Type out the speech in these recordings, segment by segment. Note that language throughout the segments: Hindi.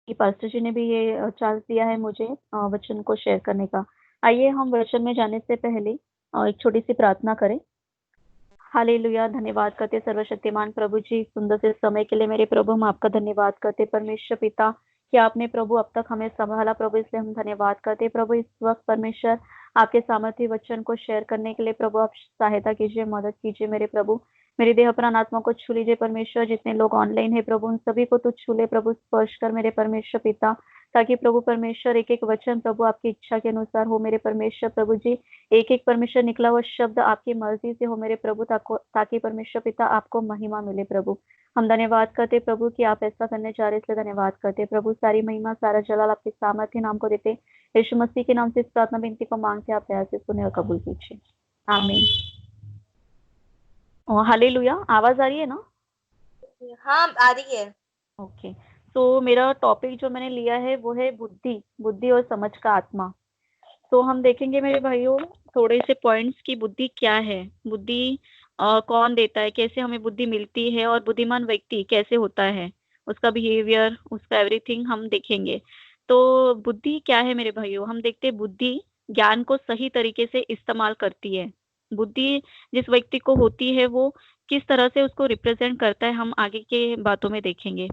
कि पास्टर जी ने भी ये चांस दिया है मुझे वचन को शेयर करने का। आइए हम वचन में जाने से पहले एक छोटी-सी प्रार्थना करें। हालेलुया! धन्यवाद करते सर्वशक्तिमान प्रभु जी, सुंदर से समय के लिए मेरे प्रभु हम आपका धन्यवाद करते परमेश्वर पिता कि आपने प्रभु अब तक हमें संभाला प्रभु, इसलिए हम धन्यवाद करते प्रभु। इस वक्त परमेश्वर आपके सामर्थ्य वचन को शेयर करने के लिए प्रभु आप सहायता कीजिए, मदद कीजिए मेरे प्रभु। मेरे देह प्राण आत्मा को छू लीजिए परमेश्वर, जितने लोग ऑनलाइन है प्रभु उन सभी को तो छू ले प्रभु, स्पर्श कर मेरे परमेश्वर पिता, ताकि प्रभु परमेश्वर एक एक वचन प्रभु आपकी इच्छा के अनुसार हो मेरे परमेश्वर प्रभु जी। एक एक परमेश्वर निकला हुआ शब्द आपकी मर्जी से हो मेरे प्रभु, ताकि परमेश्वर पिता आपको महिमा मिले प्रभु। हम धन्यवाद करते प्रभु कि आप ऐसा करने जा रहे, इसलिए धन्यवाद करते प्रभु। सारी महिमा सारा जलाल आपके सामर्थ्य नाम को देते, यीशु मसीह के नाम से इस प्रार्थना विनती को मांगते, आप दया से सुने और कबूल कीजिए, आमीन। हालेलुया! आवाज आ रही है ना? हाँ आ रही है। ओके। तो मेरा टॉपिक जो मैंने लिया है वो है बुद्धि, बुद्धि और समझ का आत्मा। तो हम देखेंगे मेरे भाइयों थोड़े से पॉइंट्स की बुद्धि क्या है, बुद्धि कौन देता है, कैसे हमें बुद्धि मिलती है और बुद्धिमान व्यक्ति कैसे होता है, उसका बिहेवियर, उसका एवरीथिंग हम देखेंगे। तो बुद्धि क्या है मेरे भाइयों, हम देखते हैं बुद्धि ज्ञान को सही तरीके से इस्तेमाल करती है। बुद्धि जिस व्यक्ति को होती है वो किस तरह से उसको रिप्रेजेंट करता है, हम आगे के बातों में देखेंगे।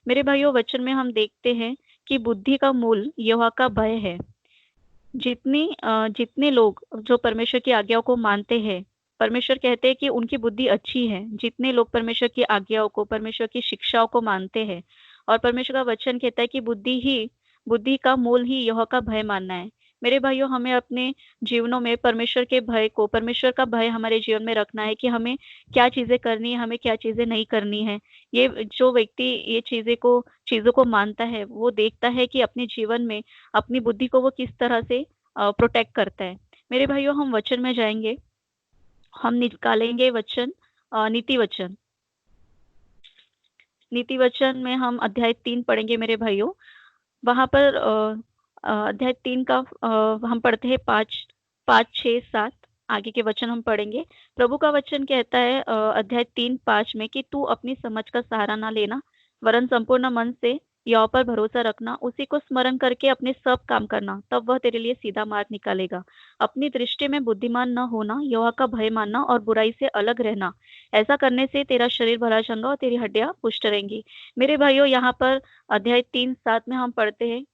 मेरे भाइयों वचन में हम देखते हैं कि बुद्धि का मूल यहोवा का भय है। जितने लोग जो परमेश्वर की आज्ञाओं को मानते हैं, परमेश्वर कहते हैं कि उनकी बुद्धि अच्छी है। जितने लोग परमेश्वर की आज्ञाओं को, परमेश्वर की शिक्षाओं को मानते हैं, और परमेश्वर का वचन कहता है कि बुद्धि का मूल ही यहोवा का भय मानना है। मेरे भाइयों हमें अपने जीवनों में परमेश्वर के भय को, परमेश्वर का भय हमारे जीवन में रखना है कि हमें क्या चीजें करनी है, हमें क्या चीजें नहीं करनी है। ये जो व्यक्ति ये चीजों को मानता है, वो देखता है कि अपने जीवन में अपनी बुद्धि को वो किस तरह से प्रोटेक्ट करता है। मेरे भाइयों हम वचन में जाएंगे, हम निकालेंगे वचन, नीति वचन। नीति वचन में हम अध्याय 3 पढ़ेंगे मेरे भाइयों। वहां पर अध्याय 3 का हम पढ़ते हैं 5, 5, 6, 7 आगे के वचन हम पढ़ेंगे। प्रभु का वचन कहता है अध्याय 3, 5 में कि तू अपनी समझ का सहारा ना लेना, वरन संपूर्ण मन से यहोवा पर भरोसा रखना, उसी को स्मरण करके अपने सब काम करना, तब वह तेरे लिए सीधा मार्ग निकालेगा। अपनी दृष्टि में बुद्धिमान न होना, यहोवा का भय मानना और बुराई से अलग रहना। ऐसा करने से तेरा शरीर भला चंगा और तेरी हड्डियां पुष्ट रहेंगी। मेरे भाइयों यहाँ पर अध्याय 3, 7 में हम पढ़ते हैं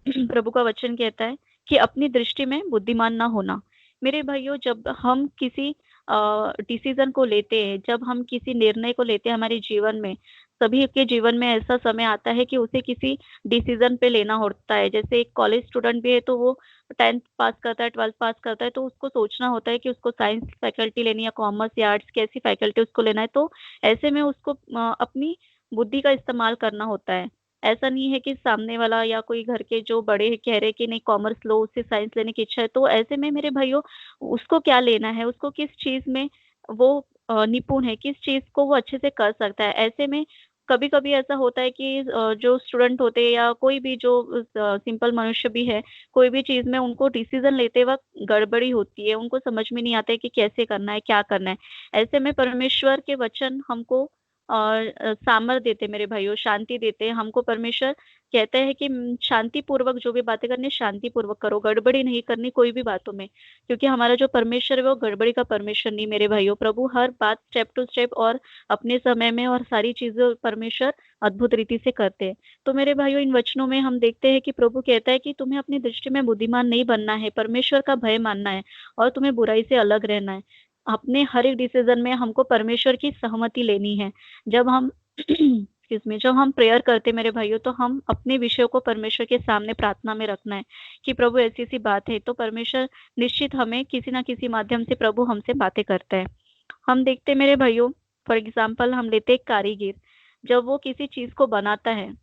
प्रभु का वचन कहता है कि अपनी दृष्टि में बुद्धिमान ना होना। मेरे भाइयों जब हम किसी डिसीजन को लेते हैं, जब हम किसी निर्णय को लेते हैं हमारे जीवन में, सभी के जीवन में ऐसा समय आता है कि उसे किसी डिसीजन पे लेना होता है। जैसे एक कॉलेज स्टूडेंट भी है तो वो 10th पास करता है, 12th पास करता है, तो उसको सोचना होता है कि उसको साइंस फैकल्टी लेनी है या कॉमर्स या आर्ट्स, कैसी फैकल्टी उसको लेना है। तो ऐसे में उसको अपनी बुद्धि का इस्तेमाल करना होता है। ऐसा नहीं है कि सामने वाला या कोई घर के जो बड़े हैं कह रहे कि नहीं कॉमर्स लो, उससे साइंस लेने की इच्छा है, तो ऐसे में मेरे भाइयों उसको क्या लेना है, उसको किस चीज में वो निपुण है, किस चीज को वो अच्छे से कर सकता है। ऐसे में कभी कभी ऐसा होता है कि जो स्टूडेंट होते हैं या कोई भी जो सिंपल मनुष्य भी है, कोई भी चीज में उनको डिसीजन लेते वक्त गड़बड़ी होती है, उनको समझ में नहीं आता है कि कैसे करना है, क्या करना है। ऐसे में परमेश्वर के वचन हमको और सामर्थ देते मेरे भाइयों, शांति देते हैं हमको। परमेश्वर कहते हैं कि शांति पूर्वक जो भी बातें करनी शांति पूर्वक करो, गड़बड़ी नहीं करनी कोई भी बातों में, क्योंकि हमारा जो परमेश्वर है वो गड़बड़ी का परमेश्वर नहीं मेरे भाइयों। प्रभु हर बात स्टेप टू स्टेप और अपने समय में और सारी चीजें परमेश्वर अद्भुत रीति से करते हैं। तो मेरे भाइयों इन वचनों में हम देखते हैं कि प्रभु कहता है कि तुम्हें अपनी दृष्टि में बुद्धिमान नहीं बनना है, परमेश्वर का भय मानना है और तुम्हें बुराई से अलग रहना है। अपने हर एक डिसीजन में हमको परमेश्वर की सहमति लेनी है। जब हम एक्सक्यूज मी, जब हम प्रेयर करते मेरे भाइयों, तो हम अपने विषयों को परमेश्वर के सामने प्रार्थना में रखना है कि प्रभु ऐसी ऐसी बात है, तो परमेश्वर निश्चित हमें किसी ना किसी माध्यम से प्रभु हमसे बातें करता है। हम देखते मेरे भाइयों, फॉर एग्जाम्पल हम लेते एक कारीगर, जब वो किसी चीज को बनाता है,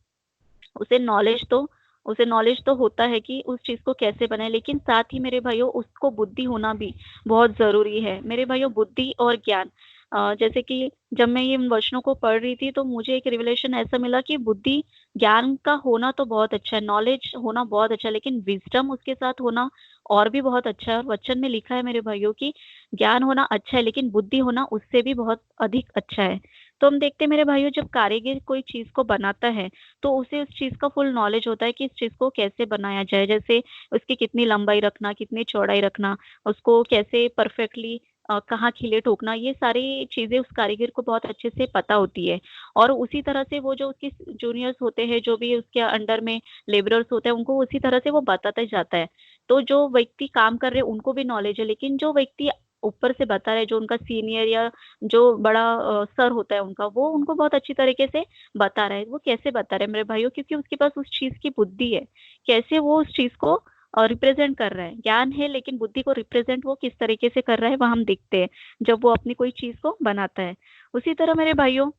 उसे नॉलेज तो उसे नॉलेज तो होता है कि उस चीज को कैसे बनाए, लेकिन साथ ही मेरे भाइयों उसको बुद्धि होना भी बहुत जरूरी है मेरे भाइयों, बुद्धि और ज्ञान। जैसे कि जब मैं ये वचनों को पढ़ रही थी तो मुझे एक रिवलेशन ऐसा मिला कि बुद्धि ज्ञान का होना तो बहुत अच्छा है, नॉलेज होना बहुत अच्छा है, लेकिन विजडम उसके साथ होना और भी बहुत अच्छा है। और वचन में लिखा है मेरे भाइयों कि ज्ञान होना अच्छा है, लेकिन बुद्धि होना उससे भी बहुत अधिक अच्छा है। तो हम देखते हैं मेरे भाइयों, जब कारीगर कोई चीज को बनाता है तो उसे उस चीज का फुल नॉलेज होता है कि इस चीज को कैसे बनाया जाए, जैसे उसकी कितनी लंबाई रखना, कितनी चौड़ाई रखना, उसको कैसे परफेक्टली कहाँ खिले ठोकना, ये सारी चीजें उस कारीगर को बहुत अच्छे से पता होती है। और उसी तरह से वो जो उसके जूनियर्स होते हैं, जो भी उसके अंडर में लेबरर्स होते हैं, उनको उसी तरह से वो बताता जाता है। तो जो व्यक्ति काम कर रहे हैं उनको भी नॉलेज है, लेकिन जो व्यक्ति ऊपर से बता रहे, जो उनका सीनियर या जो बड़ा सर होता है उनका, वो उनको बहुत अच्छी तरीके से बता रहा है। वो कैसे बता रहे हैं मेरे भाइयों? क्योंकि उसके पास उस चीज की बुद्धि है, कैसे वो उस चीज को रिप्रेजेंट कर रहा है। ज्ञान है लेकिन बुद्धि को रिप्रेजेंट वो किस तरीके से कर रहा है, वह हम देखते हैं जब वो अपनी कोई चीज को बनाता है। उसी तरह मेरे भाइयों,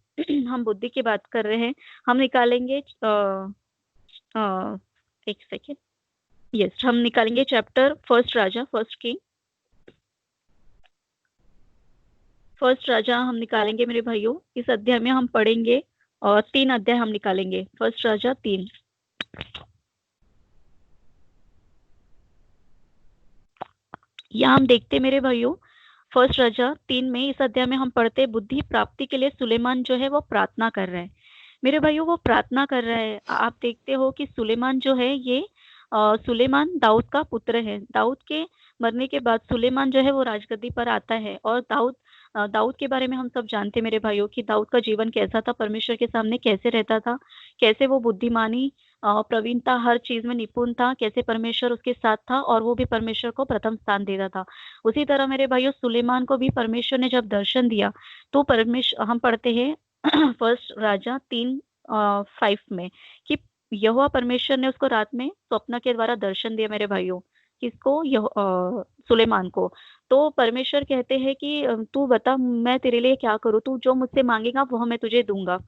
हम बुद्धि की बात कर रहे हैं, हम निकालेंगे एक सेकेंड, यस, हम निकालेंगे चैप्टर फर्स्ट राजा, फर्स्ट किंग, फर्स्ट राजा हम निकालेंगे मेरे भाइयों। इस अध्याय में हम पढ़ेंगे और 3 अध्याय हम निकालेंगे, फर्स्ट राजा 3। यहाँ हम देखते मेरे भाइयों, फर्स्ट राजा 3 में, इस अध्याय में हम पढ़ते बुद्धि प्राप्ति के लिए सुलेमान जो है वो प्रार्थना कर रहा है। मेरे भाइयों वो प्रार्थना कर रहा है। आप देखते हो कि सुलेमान जो है ये सुलेमान दाऊद का पुत्र है। दाऊद के मरने के बाद सुलेमान जो है वो राजगद्दी पर आता है। और दाऊद के बारे में हम सब जानते हैं मेरे भाइयों कि दाऊद का जीवन कैसा था, परमेश्वर के सामने कैसे रहता था, कैसे वो बुद्धिमानी प्रवीणता हर चीज में निपुण था, कैसे परमेश्वर उसके साथ था और वो भी परमेश्वर को प्रथम स्थान देता था। उसी तरह मेरे भाइयों सुलेमान को भी परमेश्वर ने जब दर्शन दिया, तो परमेश्वर, हम पढ़ते हैं फर्स्ट राजा 3:5 में कि यहोवा परमेश्वर ने उसको रात में स्वप्न के द्वारा दर्शन दिया मेरे भाइयों। किसको? सुलेमान को। तो परमेश्वर कहते हैं कि तू बता मैं तेरे लिए क्या करूं, तू जो मुझसे मांगेगा वह मैं तुझे दूंगा।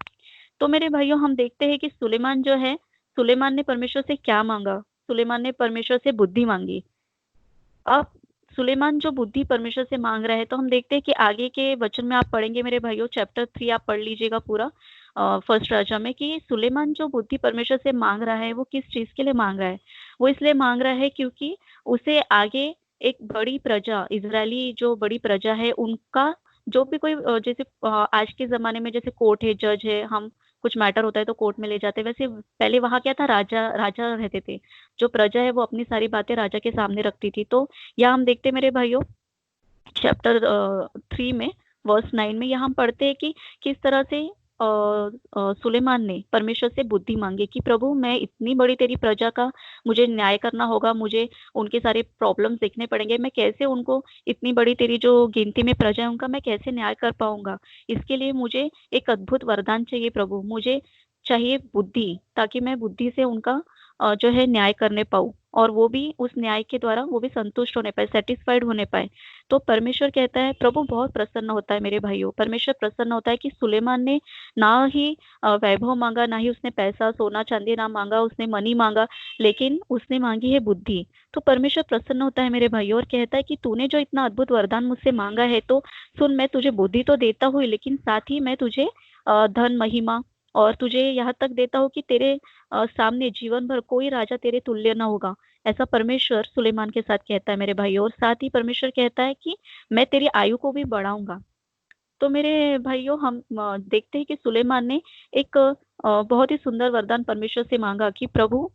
तो मेरे भाइयों हम देखते हैं कि सुलेमान जो है, सुलेमान ने परमेश्वर से क्या मांगा? सुलेमान ने परमेश्वर से बुद्धि मांगी। अब सुलेमान जो बुद्धि परमेश्वर से मांग रहा है, तो हम देखते हैं कि आगे के वचन में आप पढ़ेंगे मेरे भाइयों, चैप्टर 3 आप पढ़ लीजिएगा पूरा फर्स्ट राजा में, कि सुलेमान जो बुद्धि परमेश्वर से मांग रहा है वो किस चीज के लिए मांग रहा है। वो इसलिए मांग रहा है क्योंकि उसे आगे एक बड़ी प्रजा, इजरायली जो बड़ी प्रजा है उनका जो भी कोई जैसे आज के जमाने में जैसे कोर्ट है, जज है, हम कुछ मैटर होता है तो कोर्ट में ले जाते हैं, वैसे पहले वहां क्या था, राजा राजा रहते थे। जो प्रजा है वो अपनी सारी बातें राजा के सामने रखती थी। तो यहाँ हम देखते हैं मेरे भाइयों चैप्टर 3 में वर्स 9 में, यहाँ हम पढ़ते हैं कि किस तरह से सुलेमान ने परमेश्वर से बुद्धि मांगी कि प्रभु मैं इतनी बड़ी तेरी प्रजा का मुझे न्याय करना होगा, मुझे उनके सारे प्रॉब्लम्स देखने पड़ेंगे, मैं कैसे उनको, इतनी बड़ी तेरी जो गिनती में प्रजा है उनका मैं कैसे न्याय कर पाऊंगा। इसके लिए मुझे एक अद्भुत वरदान चाहिए प्रभु, मुझे चाहिए बुद्धि, ताकि मैं बुद्धि से उनका जो है न्याय करने पाऊं, और वो भी उस न्याय के द्वारा वो भी संतुष्ट होने पाए, सेटिस्फाइड होने पाए। तो परमेश्वर कहता है, प्रभु बहुत प्रसन्न होता है मेरे भाइयों, परमेश्वर प्रसन्न होता है कि सुलेमान ने ना ही वैभव मांगा, ना ही उसने पैसा सोना चांदी ना मांगा, उसने मनी मांगा, लेकिन उसने मांगी है बुद्धि। तो परमेश्वर प्रसन्न होता है मेरे भाइयों और कहता है कि तूने जो इतना अद्भुत वरदान मुझसे मांगा है, तो सुन, मैं तुझे बुद्धि तो देता हूँ, लेकिन साथ ही मैं तुझे धन महिमा और तुझे यहाँ तक देता हूँ कि तेरे सामने जीवन भर कोई राजा तेरे तुल्य न होगा। ऐसा परमेश्वर सुलेमान के साथ कहता है मेरे भाई। और साथ ही परमेश्वर कहता है कि मैं तेरी आयु को भी बढ़ाऊंगा। तो मेरे भाइयों हम देखते हैं कि सुलेमान ने एक बहुत ही सुंदर वरदान परमेश्वर से मांगा कि प्रभु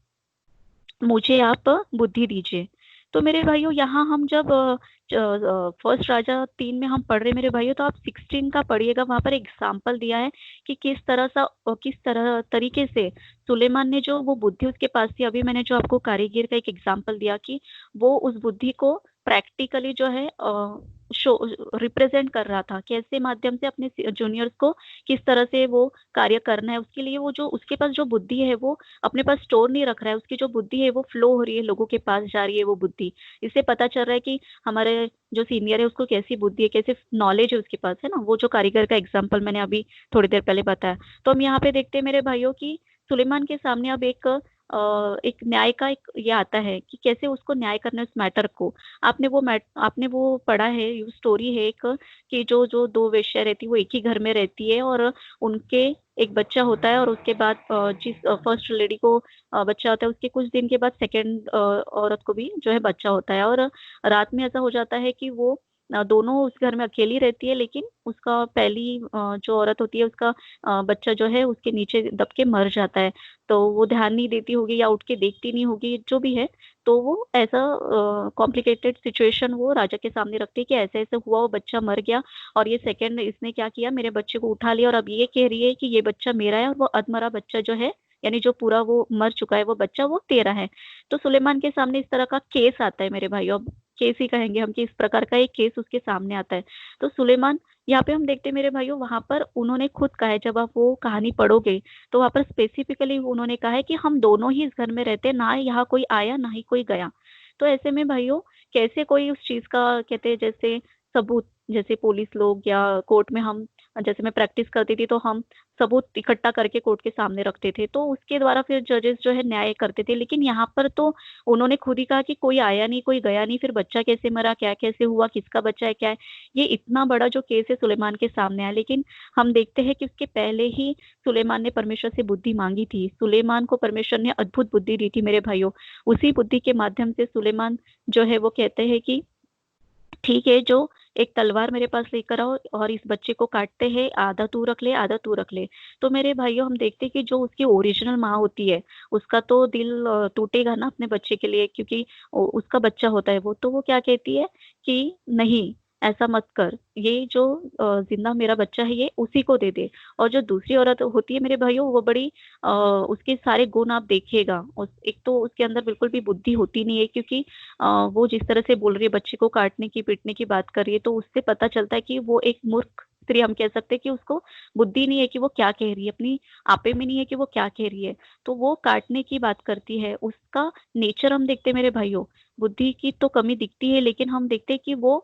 मुझे आप बुद्धि दीजिए। तो मेरे भाइयों यहाँ हम जब फर्स्ट राजा 3 में हम पढ़ रहे मेरे भाइयों, तो आप 16 का पढ़िएगा, वहां पर एग्जाम्पल दिया है कि किस तरह तरीके से सुलेमान ने जो वो बुद्धि उसके पास थी। अभी मैंने जो आपको कारीगर का एक एग्जाम्पल दिया कि वो उस बुद्धि को प्रैक्टिकली जो है शो रिप्रेजेंट कर रहा था, कैसे माध्यम से अपने जूनियर्स को किस तरह से वो कार्य करना है। उसके लिए वो जो उसके पास जो बुद्धि है वो अपने पास स्टोर नहीं रख रहा है, उसकी जो बुद्धि है वो फ्लो हो रही है, लोगों के पास जा रही है वो बुद्धि। इससे पता चल रहा है कि हमारे जो सीनियर है उसको कैसी बुद्धि है, कैसे नॉलेज है उसके पास, है ना। वो जो कारीगर का एग्जाम्पल मैंने अभी थोड़ी देर पहले बताया। तो हम यहाँ पे देखते हैं मेरे भाइयों की सुलेमान के सामने अब एक न्याय का एक ये आता है कि कैसे उसको न्याय करना है उस मैटर को। आपने वो पढ़ा है, ये स्टोरी है एक, कि जो जो दो वेश्या रहती है वो एक ही घर में रहती है और उनके एक बच्चा होता है, और उसके बाद जिस फर्स्ट लेडी को बच्चा होता है उसके कुछ दिन के बाद सेकंड औरत को भी जो है बच्चा होता है। और रात में ऐसा हो जाता है कि वो दोनों उस घर में अकेली रहती है, लेकिन उसका पहली जो औरत होती है उसका बच्चा जो है उसके नीचे दब के मर जाता है। तो वो ध्यान नहीं देती होगी या उठ के देखती नहीं होगी, जो भी है। तो वो ऐसा कॉम्प्लिकेटेड सिचुएशन वो राजा के सामने रखती है कि ऐसे ऐसे हुआ, वो बच्चा मर गया, और ये सेकंड इसने क्या किया, मेरे बच्चे को उठा लिया, और अब ये कह रही है कि ये बच्चा मेरा है, और वो अधमरा बच्चा जो है, यानी जो पूरा वो मर चुका है वो बच्चा, वो तेरा है। तो सुलेमान के सामने इस तरह का केस आता है मेरे भाइयों। अब केस ही कहेंगे हम कि इस प्रकार का एक केस उसके सामने आता है। तो सुलेमान, यहाँ पे हम देखते हैं मेरे भाइयों, वहां पर उन्होंने खुद कहा है, जब आप वो कहानी पढ़ोगे तो वहां पर स्पेसिफिकली उन्होंने कहा है कि हम दोनों ही इस घर में रहते हैं, ना यहाँ कोई आया ना ही कोई गया। तो ऐसे में भाइयों, कैसे कोई उस चीज का कहते हैं, जैसे सबूत, जैसे पुलिस लोग या कोर्ट में हम, जैसे मैं प्रैक्टिस करती थी तो हम सबूत इकट्ठा करके कोर्ट के सामने रखते थे, तो उसके द्वारा फिर जजेस जो है न्याय करते थे। लेकिन यहाँ पर तो उन्होंने खुद ही कहा कि कोई आया नहीं, कोई गया नहीं, फिर बच्चा कैसे मरा, क्या कैसे हुआ, किसका बच्चा है, क्या है। ये इतना बड़ा जो केस है सुलेमान के सामने आया। लेकिन हम देखते हैं कि उसके पहले ही सुलेमान ने परमेश्वर से बुद्धि मांगी थी। सुलेमान को परमेश्वर ने अद्भुत बुद्धि दी थी मेरे भाइयों। उसी बुद्धि के माध्यम से सुलेमान जो है वो कहते हैं कि ठीक है, जो एक तलवार मेरे पास लेकर आओ और इस बच्चे को काटते हैं, आधा तू रख ले, आधा तू रख ले। तो मेरे भाइयों, हम देखते हैं कि जो उसकी ओरिजिनल माँ होती है, उसका तो दिल टूटेगा ना अपने बच्चे के लिए, क्योंकि उसका बच्चा होता है वो। तो वो क्या कहती है कि नहीं, ऐसा मत कर, ये जो जिंदा मेरा बच्चा है ये उसी को दे दे। और जो दूसरी औरत होती है मेरे भाइयों, वो बड़ी उसके सारे गुण आप देखिएगा, एक तो उसके अंदर बिल्कुल भी बुद्धि होती नहीं है, क्योंकि वो जिस तरह से बोल रही है, बच्चे को काटने की पीटने की बात कर रही है, तो उससे पता चलता है कि वो एक मूर्ख स्त्री, हम कह सकते हैं कि उसको बुद्धि नहीं है कि वो क्या कह रही है, अपनी आपे में नहीं है कि वो क्या कह रही है। तो वो काटने की बात करती है। उसका नेचर हम देखते हैं मेरे भाइयों, बुद्धि की तो कमी दिखती है, लेकिन हम देखते हैं कि वो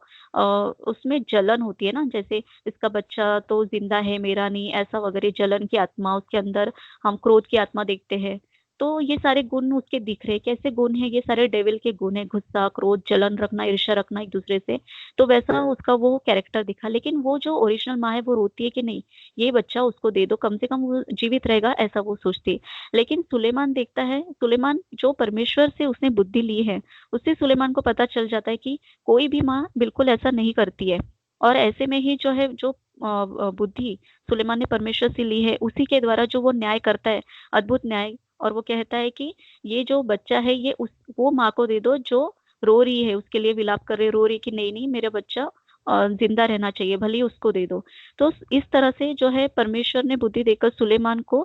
उसमें जलन होती है ना, जैसे इसका बच्चा तो जिंदा है, मेरा नहीं, ऐसा वगैरह, जलन की आत्मा उसके अंदर, हम क्रोध की आत्मा देखते हैं। तो ये सारे गुण उसके दिख रहे हैं। कैसे गुण है? ये सारे डेविल के गुण है, गुस्सा, क्रोध, जलन रखना, ईर्ष्या रखना एक दूसरे से। तो वैसा उसका वो कैरेक्टर दिखा। लेकिन वो जो ओरिजिनल माँ है वो रोती है कि नहीं, ये बच्चा उसको दे दो, कम से कम वो जीवित रहेगा, ऐसा वो सोचती है। लेकिन सुलेमान देखता है, सुलेमान जो परमेश्वर से उसने बुद्धि ली है, उससे सुलेमान को पता चल जाता है कि कोई भी माँ बिल्कुल ऐसा नहीं करती है। और ऐसे में ही जो है, जो बुद्धि सुलेमान ने परमेश्वर से ली है, उसी के द्वारा जो वो न्याय करता है, अद्भुत न्याय। और वो कहता है कि ये जो बच्चा है ये उस वो माँ को दे दो जो रो रही है, उसके लिए विलाप कर रही है, रो रही है कि नहीं नहीं, मेरा बच्चा जिंदा रहना चाहिए, भले ही उसको दे दो। तो इस तरह से जो है परमेश्वर ने बुद्धि देकर सुलेमान को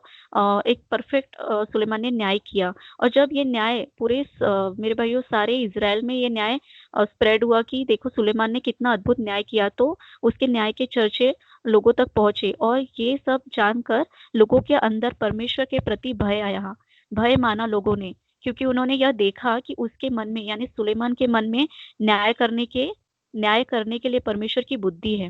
एक परफेक्ट सुलेमान ने न्याय किया। और जब ये न्याय पूरे मेरे भाइयों सारे इज़राइल में ये न्याय स्प्रेड हुआ कि देखो सुलेमान ने कितना अद्भुत न्याय किया, तो उसके न्याय के चर्चे लोगों तक पहुंचे। और ये सब जानकर लोगों के अंदर परमेश्वर के प्रति भय आया, भय माना लोगों ने, क्योंकि उन्होंने यह देखा कि उसके मन में, यानी सुलेमान के मन में न्याय करने के लिए परमेश्वर की बुद्धि है।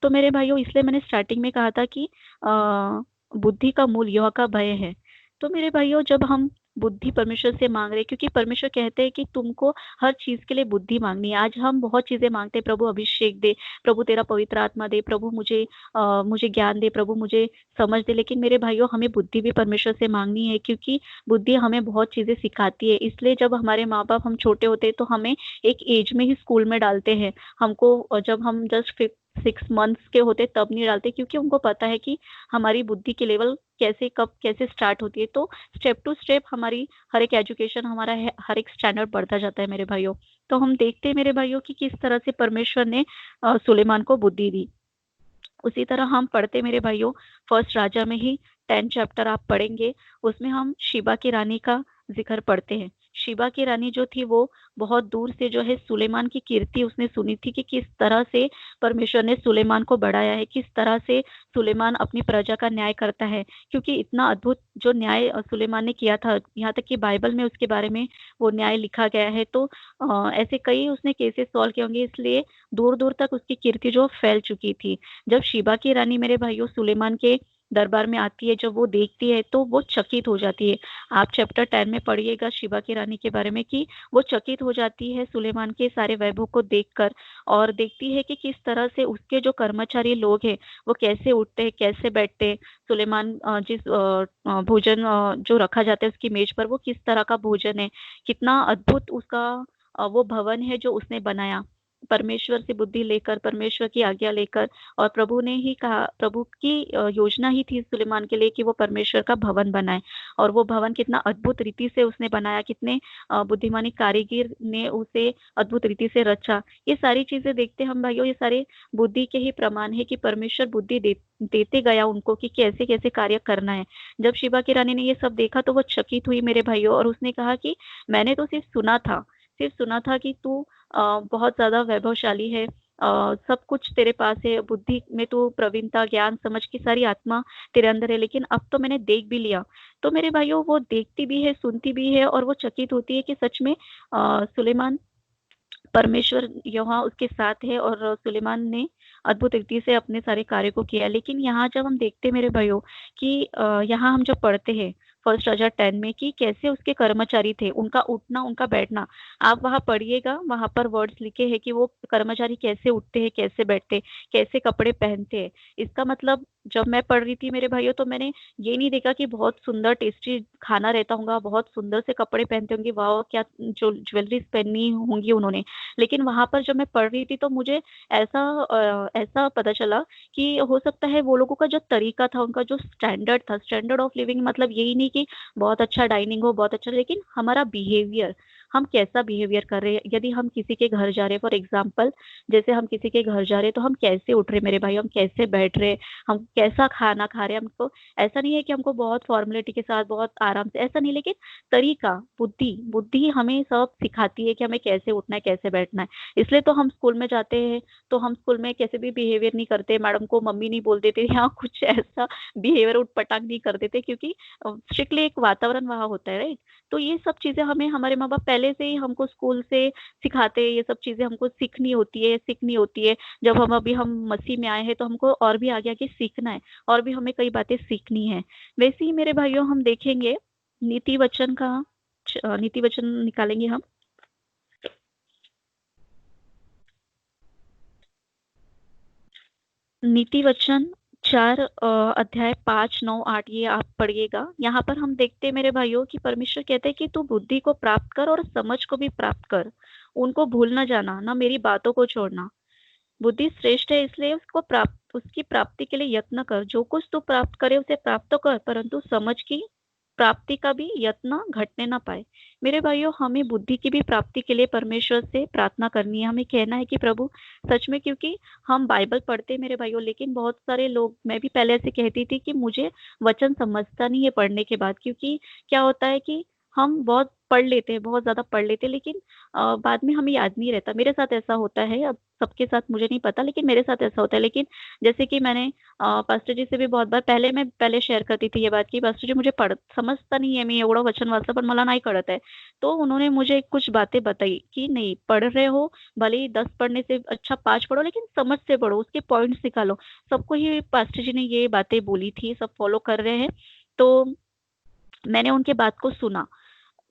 तो मेरे भाइयों, इसलिए मैंने स्टार्टिंग में कहा था कि बुद्धि का मूल यहोवा का भय है। तो मेरे भाइयों, जब हम बुद्धि परमेश्वर से मांग रहे हैं, क्योंकि परमेश्वर कहते हैं कि तुमको हर चीज के लिए बुद्धि मांगनी है। आज हम बहुत चीजें मांगते हैं, प्रभु अभिषेक दे, प्रभु तेरा पवित्र आत्मा दे, प्रभु मुझे ज्ञान दे, प्रभु मुझे समझ दे। लेकिन मेरे भाइयों, हमें बुद्धि भी परमेश्वर से मांगनी है, क्योंकि बुद्धि हमें बहुत चीजें सिखाती है। इसलिए जब हमारे माँ बाप, हम छोटे होते हैं तो हमें एक एज में ही स्कूल में डालते हैं। हमको जब हम जस्ट 6 मंथ्स के होते तब नहीं डालते, क्योंकि उनको पता है कि हमारी बुद्धि की लेवल कैसे कब कैसे स्टार्ट होती है। तो स्टेप टू स्टेप हमारी हर एक एजुकेशन, हमारा हर एक स्टैंडर्ड बढ़ता जाता है मेरे भाइयों। तो हम देखते हैं मेरे भाइयों कि किस तरह से परमेश्वर ने सुलेमान को बुद्धि दी। उसी तरह हम पढ़ते मेरे भाइयों, फर्स्ट राजा में ही 10 चैप्टर आप पढ़ेंगे, उसमें हम शिबा की रानी का जिक्र पढ़ते हैं। शिबा की रानी जो थी वो बहुत दूर से जो है सुलेमान की कीर्ति उसने सुनी थी कि किस तरह से परमेश्वर ने सुलेमान को बढ़ाया है, किस तरह से सुलेमान अपनी प्रजा का न्याय करता है। क्योंकि इतना अद्भुत जो न्याय सुलेमान ने किया था, यहाँ तक कि बाइबल में उसके बारे में वो न्याय लिखा गया है। तो ऐसे कई उसने केसेस सॉल्व किए होंगे, इसलिए दूर दूर तक उसकी कीर्ति जो फैल चुकी थी। जब शिबा की रानी मेरे भाइयों सुलेमान के दरबार में आती है, जब वो देखती है तो वो चकित हो जाती है। आप चैप्टर 10 में पढ़िएगा शिबा की रानी के बारे में, कि वो चकित हो जाती है सुलेमान के सारे वैभव को देखकर, और देखती है कि किस तरह से उसके जो कर्मचारी लोग हैं वो कैसे उठते हैं, कैसे बैठते हैं। सुलेमान जिस भोजन जो रखा जाता है उसकी मेज पर, वो किस तरह का भोजन है, कितना अद्भुत उसका वो भवन है जो उसने बनाया। परमेश्वर से बुद्धि लेकर, परमेश्वर की आज्ञा लेकर, और प्रभु ने ही कहा, प्रभु की योजना ही थी सुलेमान के लिए कि वो परमेश्वर का भवन बनाए। और वो भवन कितना अद्भुत रीति से उसने बनाया, कितने बुद्धिमानी कारीगर ने उसे अद्भुत रीति से रचा। ये सारी चीजें देखते हम भाइयों, ये सारे बुद्धि के ही प्रमाण है कि परमेश्वर बुद्धि देते गया उनको कि कैसे कैसे कार्य करना है। जब शिबा की रानी ने ये सब देखा तो वो चकित हुई मेरे भाइयों, और उसने कहा कि मैंने तो सिर्फ सुना था कि तू बहुत ज्यादा वैभवशाली है, सब कुछ तेरे पास है, बुद्धि में तू प्रवीणता, ज्ञान, समझ की सारी आत्मा तेरे अंदर है, लेकिन अब तो मैंने देख भी लिया। तो मेरे भाइयों, वो देखती भी है, सुनती भी है, और वो चकित होती है कि सच में सुलेमान, परमेश्वर यहाँ उसके साथ है, और सुलेमान ने अद्भुत रीति से अपने सारे कार्य को किया। लेकिन यहाँ जब हम देखते मेरे भाइयों कि यहाँ हम जब पढ़ते हैं फर्स्ट राजा 10 में कि कैसे उसके कर्मचारी थे, उनका उठना, उनका बैठना, आप वहां पढ़िएगा, वहां पर वर्ड्स लिखे हैं कि वो कर्मचारी कैसे उठते हैं, कैसे बैठते, कैसे कपड़े पहनते हैं। इसका मतलब जब मैं पढ़ रही थी मेरे भाइयों, तो मैंने ये नहीं देखा कि बहुत सुंदर टेस्टी खाना रहता होगा, बहुत सुंदर से कपड़े पहनते होंगे, वाह क्या जो ज्वेलरीज पहनी होंगी उन्होंने। लेकिन वहां पर जब मैं पढ़ रही थी तो मुझे ऐसा पता चला कि हो सकता है वो लोगों का जो तरीका था, उनका जो स्टैंडर्ड था, स्टैंडर्ड ऑफ लिविंग, मतलब यही नहीं कि बहुत अच्छा डाइनिंग हो, बहुत अच्छा, लेकिन हमारा बिहेवियर, हम कैसा बिहेवियर कर रहे हैं। यदि हम किसी के घर जा रहे हैं, फॉर एग्जाम्पल जैसे हम किसी के घर जा रहे हैं, तो हम कैसे उठ रहे मेरे भाई, हम कैसे बैठ रहे, हम कैसा खाना खा रहे हैं। हमको ऐसा नहीं है कि हमको बहुत फॉर्मेलिटी के साथ, बहुत आराम से, ऐसा नहीं, लेकिन तरीका, बुद्धि बुद्धि हमें सब सिखाती है कि हमें कैसे उठना है, कैसे बैठना है। इसलिए तो हम स्कूल में जाते हैं, तो हम स्कूल में कैसे भी बिहेवियर नहीं करते, मैडम को मम्मी नहीं बोल देते, या कुछ ऐसा बिहेवियर उठपटांग नहीं कर देते, क्योंकि स्ट्रिक्टली एक वातावरण वहां होता है, राइट। तो ये सब चीजें हमें हमारे माँ बाप पहले से ही हमको स्कूल से सिखाते हैं, ये सब चीजें हमको सीखनी होती है। जब हम मसीह में आए हैं तो हमको और भी आगे आगे सीखना है, और भी हमें कई बातें सीखनी है। वैसे ही मेरे भाइयों हम देखेंगे नीति वचन का, नीति वचन निकालेंगे हम। नीति वचन 4 अध्याय 5, 9, 8, ये आप पढ़िएगा। यहाँ पर हम देखते हैं मेरे भाइयों कि परमेश्वर कहते हैं कि तू बुद्धि को प्राप्त कर और समझ को भी प्राप्त कर, उनको भूल न जाना, ना मेरी बातों को छोड़ना। बुद्धि श्रेष्ठ है, इसलिए उसकी प्राप्ति के लिए यत्न कर। जो कुछ तू प्राप्त करे उसे प्राप्त तो कर, परंतु समझ की प्राप्ति का भी यत्न घटने ना पाए। मेरे भाइयों, हमें बुद्धि की भी प्राप्ति के लिए परमेश्वर से प्रार्थना करनी है। हमें कहना है कि प्रभु सच में, क्योंकि हम बाइबल पढ़ते मेरे भाइयों, लेकिन बहुत सारे लोग, मैं भी पहले ऐसे कहती थी कि मुझे वचन समझता नहीं है पढ़ने के बाद, क्योंकि क्या होता है कि हम बहुत पढ़ लेते हैं, बहुत ज्यादा पढ़ लेते हैं, लेकिन बाद में हमें याद नहीं रहता। मेरे साथ ऐसा होता है, अब सबके साथ मुझे नहीं पता, लेकिन मेरे साथ ऐसा होता है। लेकिन जैसे कि मैंने पास्टर जी से भी बहुत बार मैं पहले शेयर करती थी ये बात की, पास्टर जी मुझे पढ़ समजता नहीं है, मी एवढं वचन वाचलं पण मला नाही कळत है। तो उन्होंने मुझे कुछ बातें बताई कि नहीं, पढ़ रहे हो, भले ही 10 पढ़ने से अच्छा 5 पढ़ो, लेकिन समझ से पढ़ो, उसके पॉइंट्स निकालो। सबको ही पास्टर जी ने ये बातें बोली थी, सब फॉलो कर रहे हैं। तो मैंने उनके बात को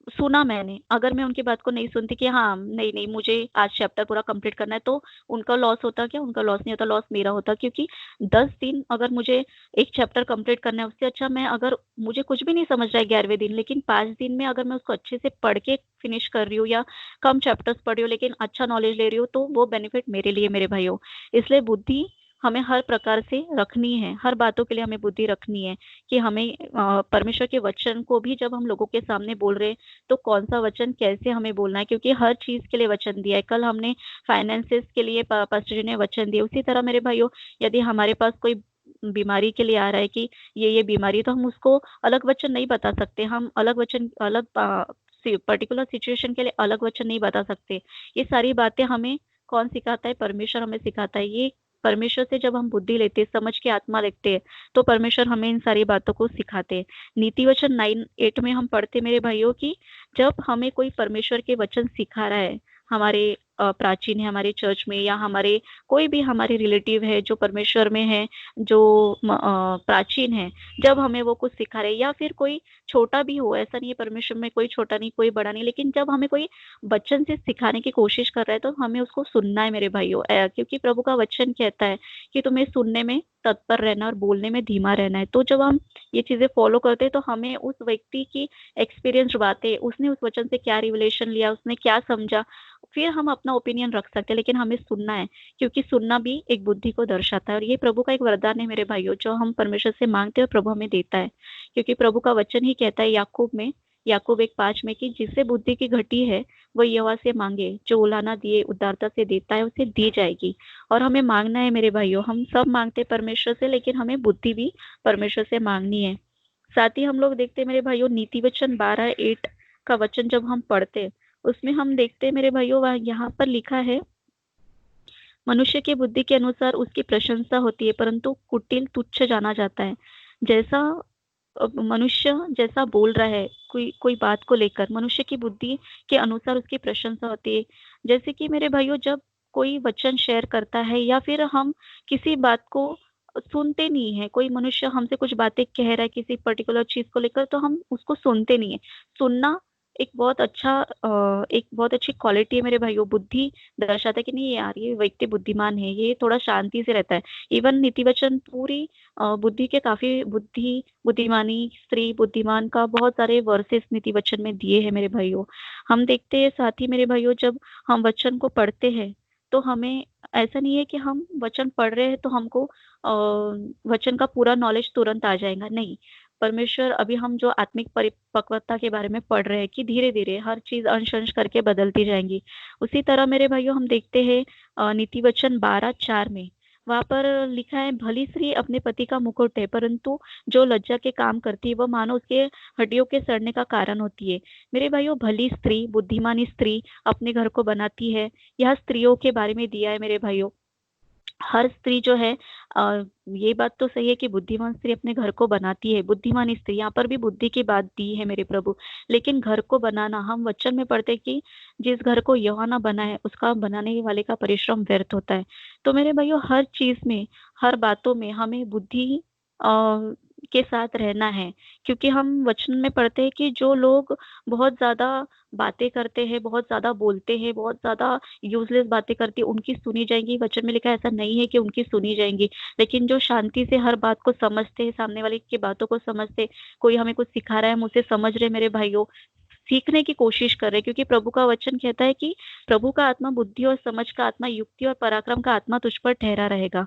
सुना मैंने। अगर मैं उनकी बात को नहीं सुनती कि हाँ नहीं नहीं मुझे आज चैप्टर पूरा कंप्लीट करना है, तो उनका लॉस होता क्या? उनका लॉस नहीं होता, लॉस मेरा होता। क्योंकि 10 दिन अगर मुझे एक चैप्टर कंप्लीट करना है, उससे अच्छा मैं, अगर मुझे कुछ भी नहीं समझ रहा है 11वें दिन, लेकिन 5 दिन में अगर मैं उसको अच्छे से पढ़ के फिनिश कर रही हूँ, या कम चैप्टर्स पढ़ रही हूँ लेकिन अच्छा नॉलेज ले रही हूँ, तो वो बेनिफिट मेरे लिए मेरे भाइयों। इसलिए बुद्धि हमें हर प्रकार से रखनी है, हर बातों के लिए हमें बुद्धि रखनी है कि हमें परमेश्वर के वचन को भी जब हम लोगों के सामने बोल रहे हैं, तो कौन सा वचन कैसे हमें बोलना है, क्योंकि हर चीज के लिए वचन दिया है। कल हमने फाइनेंसेस के लिए पास्टर जी ने वचन दिए, उसी तरह मेरे भाइयों यदि हमारे पास कोई बीमारी के लिए आ रहा है कि ये बीमारी, तो हम उसको अलग वचन नहीं बता सकते, हम अलग वचन, अलग पर्टिकुलर सिचुएशन के लिए अलग वचन नहीं बता सकते। ये सारी बातें हमें कौन सिखाता है? परमेश्वर हमें सिखाता है। ये परमेश्वर से जब हम बुद्धि लेते हैं, समझ के आत्मा लेते हैं, तो परमेश्वर हमें इन सारी बातों को सिखाते हैं। नीति वचन 9:8 में हम पढ़ते मेरे भाइयों की जब हमें कोई परमेश्वर के वचन सिखा रहा है, हमारे प्राचीन है हमारे चर्च में, या हमारे कोई भी हमारे रिलेटिव है जो परमेश्वर में है, जो प्राचीन है, जब हमें वो कुछ सिखा रहे, या फिर कोई छोटा भी हो, ऐसा नहीं है परमेश्वर में कोई छोटा नहीं कोई बड़ा नहीं, लेकिन जब हमें कोई वचन से सिखाने की कोशिश कर रहा है, तो हमें उसको सुनना है मेरे भाइयों। क्योंकि प्रभु का वचन कहता है कि तुम्हें सुनने में तत्पर रहना और बोलने में धीमा रहना है। तो जब हम ये चीजें फॉलो करते हैं, तो हमें उस व्यक्ति की एक्सपीरियंस बातें, उसने उस वचन से क्या रिवलेशन लिया, उसने क्या समझा, फिर हम अपना ओपिनियन रख सकते हैं, लेकिन हमें सुनना है, क्योंकि सुनना भी एक बुद्धि को दर्शाता है। और ये प्रभु का एक वरदान है मेरे भाइयों, जो हम परमेश्वर से मांगते हैं और प्रभु हमें देता है। क्योंकि प्रभु का वचन ही कहता है याकूब 1:5 में कि जिससे बुद्धि की घटी है वो यहोवा से मांगे, जो उलाहना दिए उदारता से देता है उसे दी जाएगी। और हमें मांगना है मेरे भाइयों, हम सब मांगते हैं परमेश्वर से, लेकिन हमें बुद्धि भी परमेश्वर से मांगनी है। साथ ही हम लोग देखते हैं मेरे भाइयों, नीति वचन 12:8 का वचन जब हम पढ़ते हैं, उसमें हम देखते हैं मेरे भाइयों, यहाँ पर लिखा है, मनुष्य की बुद्धि के अनुसार उसकी प्रशंसा होती है, परंतु कुटिल तुच्छ जाना जाता है। जैसा मनुष्य जैसा बोल रहा है कोई कोई बात को लेकर, मनुष्य की बुद्धि के अनुसार उसकी प्रशंसा होती है। जैसे कि मेरे भाइयों, जब कोई वचन शेयर करता है या फिर हम किसी बात को सुनते नहीं है, कोई मनुष्य हमसे कुछ बातें कह रहा है किसी पर्टिकुलर चीज को लेकर, तो हम उसको सुनते नहीं है। सुनना एक बहुत अच्छी क्वालिटी है मेरे भाइयों। बुद्धि दर्शाता है कि नहीं यार, ये व्यक्ति बुद्धिमान है, ये थोड़ा शांति से रहता है। इवन नीति वचन पूरी बुद्धि के काफी बुद्धिमानी, स्त्री बुद्धिमान का बहुत सारे वर्सेस नीति वचन में दिए हैं मेरे भाइयों। हम देखते हैं साथ ही मेरे भाइयों, जब हम वचन को पढ़ते हैं तो हमें ऐसा नहीं है कि हम वचन पढ़ रहे हैं तो हमको वचन का पूरा नॉलेज तुरंत आ जाएगा, नहीं। परमेश्वर, अभी हम जो आत्मिक परिपक्वता के बारे में पढ़ रहे हैं कि धीरे धीरे हर चीज अंश अंश करके बदलती जाएंगी, उसी तरह मेरे भाइयों हम देखते हैं नीति वचन 12:4 में, वहां पर लिखा है, भली स्त्री अपने पति का मुकुट है, परंतु जो लज्जा के काम करती है वह मानो उसके हड्डियों के सड़ने का कारण होती है। मेरे भाइयों, भली स्त्री, बुद्धिमानी स्त्री अपने घर को बनाती है, यह स्त्रियों के बारे में दिया है मेरे भाइयों। हर स्त्री जो है, ये बात तो सही है कि बुद्धिमान स्त्री अपने घर को बनाती है, बुद्धिमानी स्त्री, यहाँ पर भी बुद्धि की बात दी है मेरे प्रभु। लेकिन घर को बनाना, हम वचन में पढ़ते कि जिस घर को यहोवा ना बना है उसका बनाने वाले का परिश्रम व्यर्थ होता है। तो मेरे भाइयों, हर चीज में, हर बातों में हमें बुद्धि के साथ रहना है। क्योंकि हम वचन में पढ़ते हैं कि जो लोग बहुत ज्यादा बातें करते हैं, बहुत ज्यादा बोलते हैं, बहुत ज्यादा यूजलेस बातें करती है, उनकी सुनी जाएंगी। वचन में लिखा है ऐसा नहीं है कि उनकी सुनी जाएंगी, लेकिन जो शांति से हर बात को समझते हैं, सामने वाले की बातों को समझते, कोई हमें कुछ सिखा रहा है, हम उसे समझ रहे मेरे भाइयों, सीखने की कोशिश कर रहे, क्योंकि प्रभु का वचन कहता है कि प्रभु का आत्मा बुद्धि और समझ का आत्मा, युक्ति और पराक्रम का आत्मा तुझ पर ठहरा रहेगा।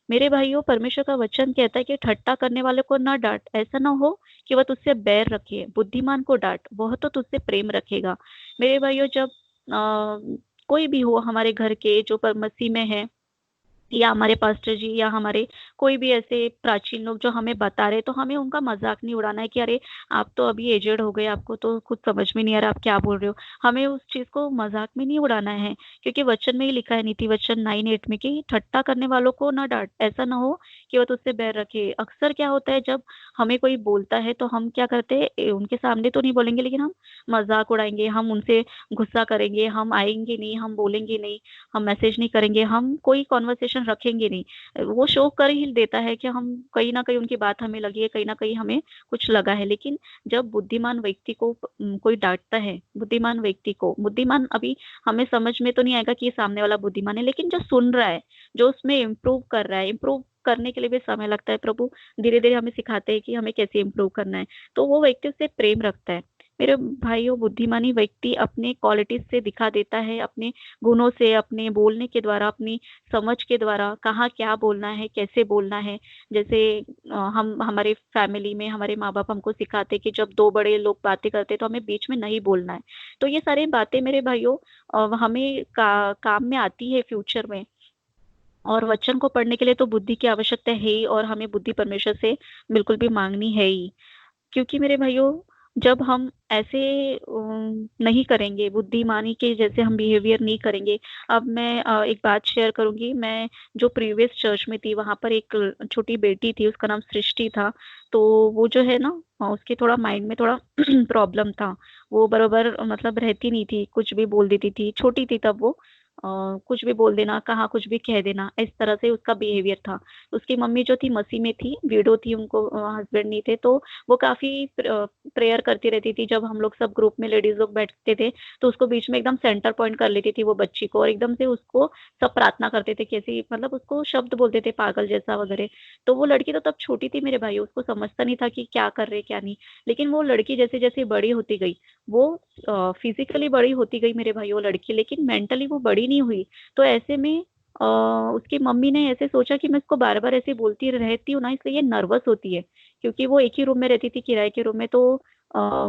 मेरे भाइयों, परमेश्वर का वचन कहता है कि ठट्टा करने वाले को न डांट, ऐसा ना हो कि वह तुझसे बैर रखे। बुद्धिमान को डांट, वह तो तुझसे प्रेम रखेगा। मेरे भाइयों, जब कोई भी हो हमारे घर के जो पर मसीह में है, या हमारे पास्टर जी, या हमारे कोई भी ऐसे प्राचीन लोग जो हमें बता रहे, तो हमें उनका मजाक नहीं उड़ाना है कि अरे आप तो अभी एजेड हो गए, आपको तो कुछ समझ में नहीं आ रहा, आप क्या बोल रहे हो। हमें उस चीज को मजाक में नहीं उड़ाना है, क्योंकि वचन में ही लिखा है, नीति वचन 9:8 में, कि ठट्टा करने वालों को ना डांट, ऐसा ना हो कि वह तुझसे बैर रखे। अक्सर क्या होता है, जब हमें कोई बोलता है तो हम क्या करते हैं, उनके सामने तो नहीं बोलेंगे, लेकिन हम मजाक उड़ाएंगे, हम उनसे गुस्सा करेंगे, हम आएंगे नहीं, हम बोलेंगे नहीं, हम मैसेज नहीं करेंगे, हम कोई कॉन्वर्सेशन रखेंगे नहीं। वो शो कर ही देता है कि हम कहीं ना कहीं उनकी बात हमें लगी है, कहीं ना कहीं हमें कुछ लगा है। लेकिन जब बुद्धिमान व्यक्ति को कोई डांटता है, बुद्धिमान व्यक्ति को, बुद्धिमान अभी हमें समझ में तो नहीं आएगा कि ये सामने वाला बुद्धिमान है, लेकिन जो सुन रहा है, जो उसमें इम्प्रूव कर रहा है, इम्प्रूव करने के लिए भी समय लगता है, प्रभु धीरे धीरे हमें सिखाते हैं कि हमें कैसे इम्प्रूव करना है, तो वो व्यक्ति उससे प्रेम रखता है। मेरे भाइयों, बुद्धिमानी व्यक्ति अपने क्वालिटीज से दिखा देता है, अपने गुणों से, अपने बोलने के द्वारा, अपनी समझ के द्वारा, कहाँ क्या बोलना है, कैसे बोलना है। जैसे हम हमारे फैमिली में हमारे माँ बाप हमको सिखाते कि जब दो बड़े लोग बातें करते तो हमें बीच में नहीं बोलना है। तो ये सारी बातें मेरे भाइयों हमें काम में आती है फ्यूचर में। और वचन को पढ़ने के लिए तो बुद्धि की आवश्यकता है ही, और हमें बुद्धि परमेश्वर से बिल्कुल भी मांगनी है ही। क्योंकि मेरे भाइयों, जब हम ऐसे नहीं करेंगे, बुद्धिमानी के जैसे हम बिहेवियर नहीं करेंगे। अब मैं एक बात शेयर करूंगी। मैं जो प्रीवियस चर्च में थी, वहां पर एक छोटी बेटी थी, उसका नाम सृष्टि था। तो वो जो है ना, उसके थोड़ा माइंड में थोड़ा प्रॉब्लम था। वो बरोबर मतलब रहती नहीं थी, कुछ भी बोल देती थी, छोटी थी तब वो। कुछ भी बोल देना, कहाँ कुछ भी कह देना, इस तरह से उसका बिहेवियर था। उसकी मम्मी जो थी मसीह में थी, विडो थी, उनको हस्बैंड नहीं थे, तो वो काफी प्रेयर करती रहती थी। जब हम लोग सब ग्रुप में लेडीज लोग बैठते थे तो उसको बीच में एकदम सेंटर पॉइंट कर लेती थी वो बच्ची को, और एकदम से उसको सब प्रार्थना करते थे, कैसी मतलब उसको शब्द बोलते थे पागल जैसा वगैरह। तो वो लड़की तो तब छोटी थी मेरे भाई, उसको समझता नहीं था कि क्या कर रहे क्या नहीं। लेकिन वो लड़की जैसे जैसे बड़ी होती गई, वो फिजिकली बड़ी होती गई मेरे भाई वो लड़की, लेकिन मेंटली वो बड़ी नहीं हुई। तो ऐसे में उसकी मम्मी ने ऐसे सोचा कि मैं इसको बार बार ऐसे बोलती रहती हूँ ना, इसलिए ये नर्वस होती है। क्योंकि वो एक ही रूम में रहती थी, किराए के रूम में, तो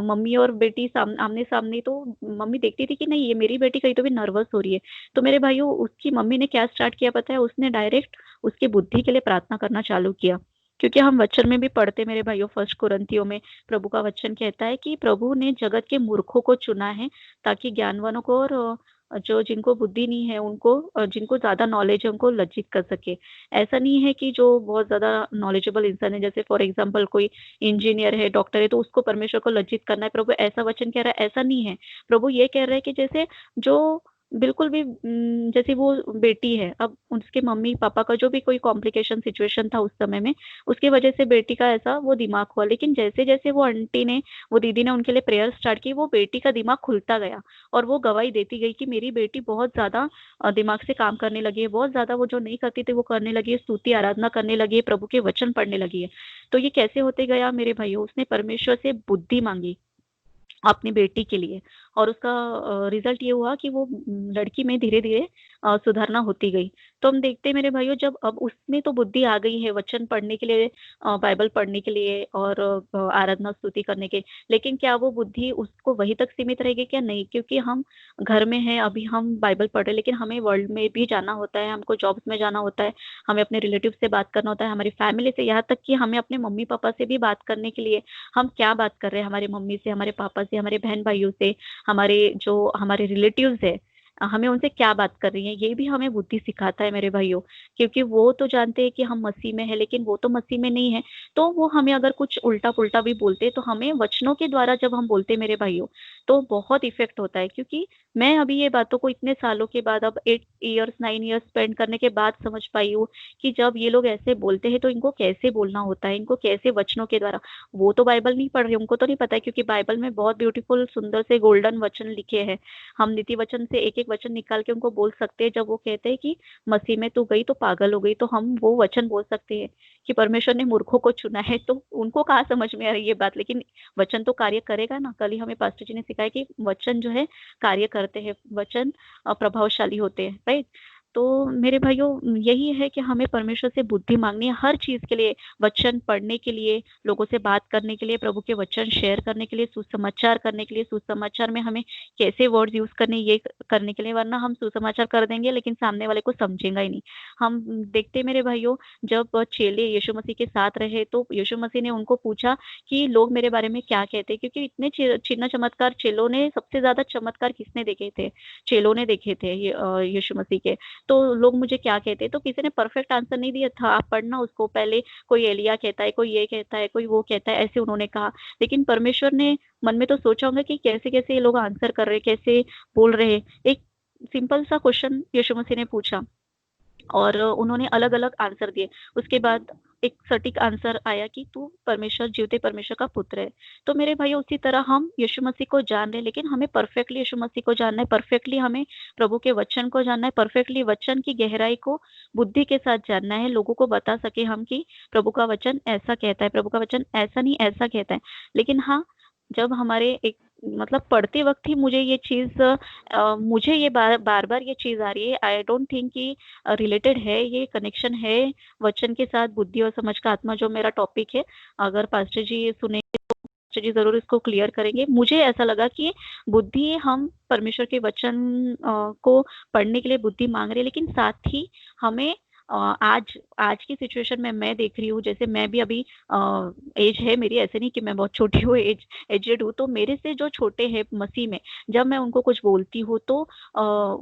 मम्मी और बेटी आमने सामने, तो मम्मी देखती थी कि नहीं ये मेरी बेटी कहीं तो भी नर्वस हो रही है। तो मेरे भाइयों उसकी मम्मी ने क्या स्टार्ट किया पता है, उसने डायरेक्ट उसकी बुद्धि के लिए प्रार्थना करना चालू किया। क्योंकि हम वचन में भी पढ़ते मेरे भाइयों, फर्स्ट कुरिन्थियों में प्रभु का वचन कहता है कि प्रभु ने जगत के मूर्खों को चुना है ताकि ज्ञानवानों को और जो जिनको बुद्धि नहीं है उनको, जिनको ज्यादा नॉलेज है उनको लज्जित कर सके। ऐसा नहीं है कि जो बहुत ज्यादा नॉलेजेबल इंसान है, जैसे फॉर एग्जांपल कोई इंजीनियर है, डॉक्टर है, तो उसको परमेश्वर को लज्जित करना है, प्रभु ऐसा वचन कह रहा है, ऐसा नहीं है। प्रभु ये कह रहा है कि जैसे जो बिल्कुल भी जैसे वो बेटी है, अब उसके मम्मी पापा का जो भी कोई कॉम्प्लिकेशन सिचुएशन था उस समय में, उसकी वजह से बेटी का ऐसा वो दिमाग हुआ। लेकिन जैसे जैसे वो आंटी ने, वो दीदी ने उनके लिए प्रेयर स्टार्ट की, वो बेटी का दिमाग खुलता गया, और वो गवाही देती गई कि मेरी बेटी बहुत ज्यादा दिमाग से काम करने लगी है, बहुत ज्यादा वो जो नहीं करती थी वो करने लगी है, स्तुति आराधना करने लगी है, प्रभु के वचन पढ़ने लगी है। तो ये कैसे होते गया मेरे भाइयों, उसने परमेश्वर से बुद्धि मांगी अपनी बेटी के लिए, और उसका रिजल्ट ये हुआ कि वो लड़की में धीरे धीरे सुधारना होती गई। तो हम देखते हैं मेरे भाइयों, जब अब उसमें तो बुद्धि आ गई है वचन पढ़ने के लिए, बाइबल पढ़ने के लिए, और आराधना स्तुति करने के, लेकिन क्या वो बुद्धि उसको वहीं तक सीमित रहेगी क्या? नहीं, क्योंकि हम घर में हैं, अभी हम बाइबल पढ़ रहे हैं, लेकिन हमें वर्ल्ड में भी जाना होता है, हमको जॉब्स में जाना होता है, हमें अपने रिलेटिव से बात करना होता है, हमारी फैमिली से, यहाँ तक कि हमें अपने मम्मी पापा से भी बात करने के लिए, हम क्या बात कर रहे हैं हमारे मम्मी से, हमारे पापा से, हमारे बहन भाइयों से, हमारे जो हमारे रिलेटिव्स है, हमें उनसे क्या बात कर रही है, ये भी हमें बुद्धि सिखाता है मेरे भाइयों। क्योंकि वो तो जानते हैं कि हम मसीह में है, लेकिन वो तो मसीह में नहीं है। तो वो हमें अगर कुछ उल्टा पुल्टा भी बोलते, तो हमें वचनों के द्वारा जब हम बोलते मेरे भाइयों, तो बहुत इफेक्ट होता है। क्योंकि मैं अभी ये बातों को इतने सालों के बाद, अब 8 ईयर्स 9 ईयर्स स्पेंड करने के बाद समझ पाई हूँ कि जब ये लोग ऐसे बोलते हैं तो इनको कैसे बोलना होता है, इनको कैसे वचनों के द्वारा। वो तो बाइबल नहीं पढ़ रहे, उनको तो नहीं पता है, क्योंकि बाइबल में बहुत ब्यूटीफुल सुंदर से गोल्डन वचन लिखे हैं। हम नीति वचन से एक एक वचन निकाल के उनको बोल सकते हैं। जब वो कहते हैं कि मसीह में तू गई तो पागल हो गई, तो हम वो वचन बोल सकते हैं कि परमेश्वर ने मूर्खों को चुना है। तो उनको कहाँ समझ में आ रही है ये बात, लेकिन वचन तो कार्य करेगा ना। कल ही हमें पास्टर जी ने सिखाया कि वचन जो है कार्य करते हैं, वचन प्रभावशाली होते हैं, राइट। तो मेरे भाइयों यही है कि हमें परमेश्वर से बुद्धि मांगनी है हर चीज के लिए, वचन पढ़ने के लिए, लोगों से बात करने के लिए, प्रभु के वचन शेयर करने के लिए, सुसमाचार करने के लिए, सुसमाचार में हमें कैसे वर्ड्स यूज करने, ये करने के लिए। वरना हम सुसमाचार कर देंगे लेकिन सामने वाले को समझेगा ही नहीं। हम देखते मेरे भाइयों, जब चेले यीशु मसीह के साथ रहे तो यीशु मसीह ने उनको पूछा कि लोग मेरे बारे में क्या कहते हैं, क्योंकि इतने चिन्ह चमत्कार, चेलों ने सबसे ज्यादा चमत्कार किसने देखे थे? चेलों ने देखे थे यीशु मसीह के। तो लोग मुझे क्या कहते हैं? तो किसी ने परफेक्ट आंसर नहीं दिया था, आप पढ़ना उसको पहले। कोई एलिया कहता है, कोई ये कहता है, कोई वो कहता है, ऐसे उन्होंने कहा। लेकिन परमेश्वर ने मन में तो सोचा होगा कि कैसे कैसे ये लोग आंसर कर रहे, कैसे बोल रहे। एक सिंपल सा क्वेश्चन यीशु मसीह ने पूछा और उन्होंने अलग अलग आंसर दिए। उसके बाद एक सटीक आंसर आया कि तू परमेश्वर, जीवते परमेश्वर का पुत्र है। तो मेरे भाई उसी तरह हम यीशु मसीह को जान रहे, लेकिन हमें परफेक्टली यीशु मसीह को जानना है, परफेक्टली हमें प्रभु के वचन को जानना है, परफेक्टली वचन की गहराई को बुद्धि के साथ जानना है, लोगों को बता सके हम कि प्रभु का वचन ऐसा कहता है, प्रभु का वचन ऐसा नहीं ऐसा कहता है। लेकिन हाँ, जब हमारे एक मतलब पढ़ते वक्त ही मुझे ये चीज, मुझे ये बार बार ये चीज आ रही है, आई डोंट थिंक कि रिलेटेड है, ये कनेक्शन है वचन के साथ, बुद्धि और समझ का आत्मा जो मेरा टॉपिक है। अगर पास्टर जी सुने तो पास्टर जी जरूर इसको क्लियर करेंगे। मुझे ऐसा लगा कि बुद्धि, हम परमेश्वर के वचन को पढ़ने के लिए बुद्धि मांग रहे हैं, लेकिन साथ ही हमें आज आज की सिचुएशन में मैं देख रही हूँ, जैसे मैं भी अभी एज है मेरी, ऐसे नहीं कि मैं बहुत छोटी हूँ, एजेड हूँ, तो मेरे से जो छोटे हैं मसीह में, जब मैं उनको कुछ बोलती हूँ तो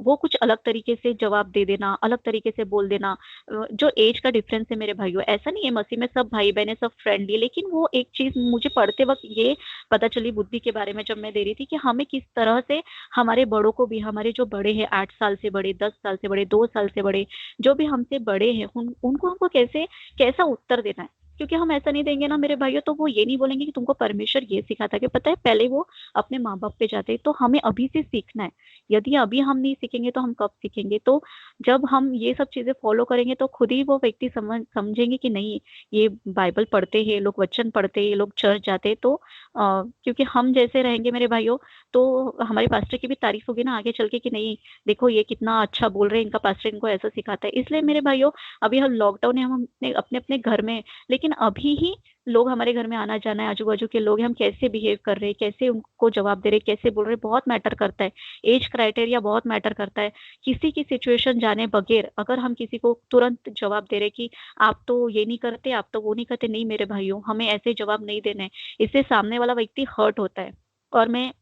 वो कुछ अलग तरीके से जवाब दे देना, अलग तरीके से बोल देना। जो एज का डिफरेंस है मेरे भाइयों, ऐसा नहीं है मसीह में सब भाई बहन सब फ्रेंडली, लेकिन वो एक चीज मुझे पढ़ते वक्त ये पता चली बुद्धि के बारे में जब मैं दे रही थी, कि हमें किस तरह से हमारे बड़ों को भी, हमारे जो बड़े हैं 8 साल से बड़े, 10 साल से बड़े, 2 साल से बड़े, जो भी हमसे बड़े हैं, उनको हमको कैसा उत्तर देना है। क्योंकि हम ऐसा नहीं देंगे ना मेरे भाइयों, तो वो ये नहीं बोलेंगे कि तुमको परमेश्वर ये सिखाता, कि पता है पहले वो अपने माँ बाप पे जाते। तो हमें अभी से सीखना है। यदि अभी हम नहीं सीखेंगे तो हम कब सीखेंगे? तो जब हम ये सब चीजें फॉलो करेंगे तो खुद ही वो व्यक्ति समझेंगे कि नहीं, ये बाइबल पढ़ते हैं लोग, वचन पढ़ते हैं लोग, चर्च जाते हैं। तो क्योंकि हम जैसे रहेंगे मेरे भाइयों, तो हमारे पास्टर की भी तारीफ होगी ना आगे चल के, कि नहीं देखो ये कितना अच्छा बोल रहे हैं, इनका पास्टर इनको ऐसा सिखाता है। इसलिए मेरे भाइयों, अभी हम लॉकडाउन है, हम अपने अपने घर में, लेकिन अभी ही लोग हमारे घर में आना जाना है, आजू बाजू के लोग, हम कैसे बिहेव कर रहे हैं, कैसे उनको जवाब दे रहे हैं, कैसे बोल रहे हैं, बहुत मैटर करता है। एज क्राइटेरिया बहुत मैटर करता है। किसी की सिचुएशन जाने बगैर अगर हम किसी को तुरंत जवाब दे रहे कि आप तो ये नहीं करते, आप तो वो नहीं करते, नहीं मेरे भाइयों, हमें ऐसे जवाब नहीं देने हैं। इससे सामने वाला व्यक्ति हर्ट होता है। और मैं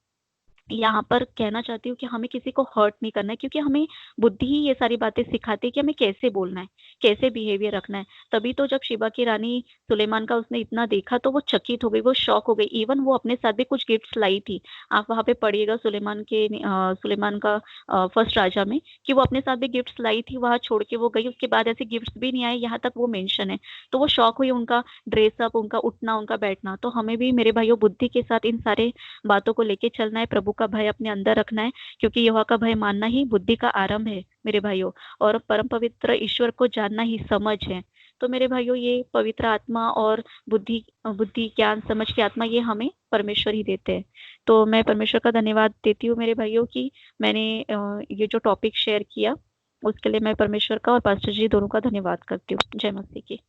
यहाँ पर कहना चाहती हूँ कि हमें किसी को हर्ट नहीं करना है, क्योंकि हमें बुद्धि ही ये सारी बातें सिखाती है कि हमें कैसे बोलना है, कैसे बिहेवियर रखना है। तभी तो जब शिबा की रानी सुलेमान का उसने इतना देखा तो वो चकित हो गई, वो शॉक हो गई। इवन वो अपने साथ भी कुछ गिफ्ट्स लाई थी। आप वहां पे पढ़िएगा सुलेमान का फर्स्ट राजा में, कि वो अपने साथ भी गिफ्ट्स लाई थी, वहां छोड़ के वो गई, उसके बाद ऐसे गिफ्ट्स भी नहीं आए, यहाँ तक वो मेंशन है। तो वो शॉक हुई, उनका ड्रेसअप, उनका उठना, उनका बैठना। तो हमें भी मेरे भाइयों बुद्धि के साथ इन सारे बातों को लेके चलना है, प्रभु का भय अपने अंदर रखना है, क्योंकि यहोवा का भय मानना ही बुद्धि का आरंभ है मेरे भाइयों। और परम पवित्र ईश्वर को जानना ही समझ है। तो मेरे भाइयों, ये पवित्र आत्मा और बुद्धि बुद्धि ज्ञान समझ की आत्मा, ये हमें परमेश्वर ही देते हैं। तो मैं परमेश्वर का धन्यवाद देती हूँ मेरे भाइयों की मैंने ये जो टॉपिक शेयर किया, उसके लिए मैं परमेश्वर का और पास्टर जी दोनों का धन्यवाद करती हूँ। जय मसीह की।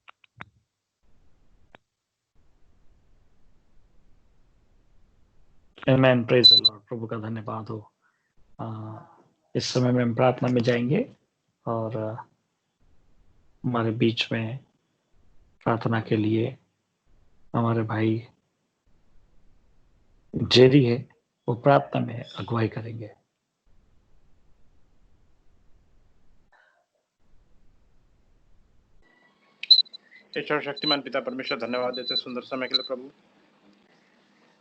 आमेन, प्रेज द लॉर्ड। प्रभु का धन्यवाद हो। इस समय में हम प्रार्थना में जाएंगे और हमारे बीच में प्रार्थना के लिए हमारे भाई जेरी है, वो प्रार्थना में अगुवाई करेंगे। ईश्वर शक्तिमान पिता परमेश्वर, धन्यवाद देते सुंदर समय के लिए प्रभु।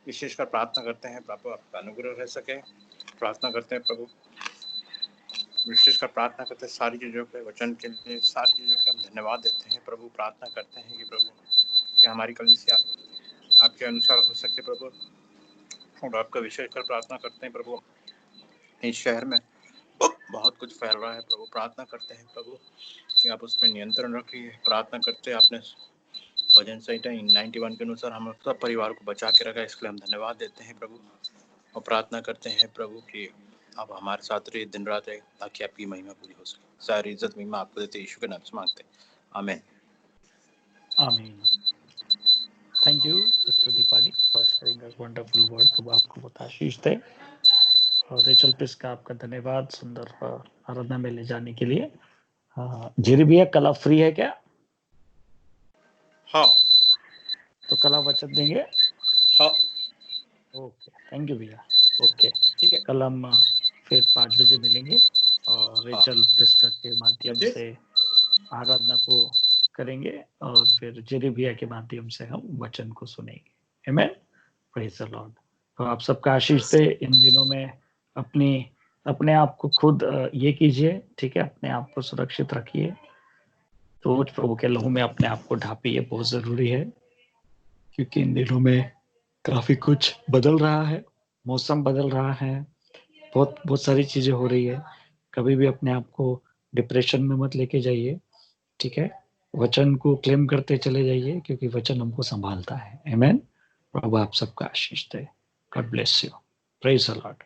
विशेषकर प्रार्थना करते हैं प्रभु आपका अनुग्रह रह सके। प्रार्थना करते हैं प्रभु, विशेषकर प्रार्थना करते हैं सारी चीज़ों के वचन के लिए, सारी चीज़ों के हम धन्यवाद देते हैं प्रभु। प्रार्थना करते हैं कि प्रभु कि हमारी कलीसिया आपके अनुसार हो सके प्रभु। और आपका विशेषकर प्रार्थना करते हैं प्रभु, इस शहर में बहुत कुछ फैल रहा है प्रभु। प्रार्थना करते हैं प्रभु कि आप उस पर नियंत्रण रखिए। प्रार्थना करते हैं आपने वचन संहिता 91 के अनुसार हम सब परिवार को बचा के रखा, इसके लिए हम धन्यवाद देते हैं प्रभु। और प्रार्थना करते हैं प्रभु कि आप हमारे साथ रहिए दिन रात रहे, ताकि आपकी महिमा पूरी हो सके। सारी इज्जत महिमा आपको देते यीशु के नाम से मांगते हैं, आमीन। आमीन। Thank you sister Deepali for sharing a wonderful word. प्रभु आपको बहुत आशीष दे। और रेचल पिस का आपका धन्यवाद सुंदर आराधना में ले जाने के लिए। जेरी भैया कल आप फ्री है क्या? हाँ, तो कल आप वचन देंगे? हाँ, ओके, थैंक यू भैया। ओके, ठीक है। कल हम फिर 5 बजे मिलेंगे और रेचल पिस्का के माध्यम से आराधना को करेंगे और फिर जेरी भैया के माध्यम से हम वचन को सुनेंगे। आमीन, प्रेज द लॉर्ड। तो आप सबका आशीष दे। इन दिनों में अपने आप को खुद ये कीजिए, ठीक है, अपने आप को सुरक्षित रखिए। तो प्रभु के लहू में अपने आप को ढापिए, बहुत जरूरी है, क्योंकि इन दिनों में काफी कुछ बदल रहा है, मौसम बदल रहा है, बहुत सारी चीजें हो रही है। कभी भी अपने आप को डिप्रेशन में मत लेके जाइए, ठीक है। वचन को क्लेम करते चले जाइए, क्योंकि वचन हमको संभालता है। आमीन। प्रभु आप सबका आशीष दे। God bless you. Praise the Lord.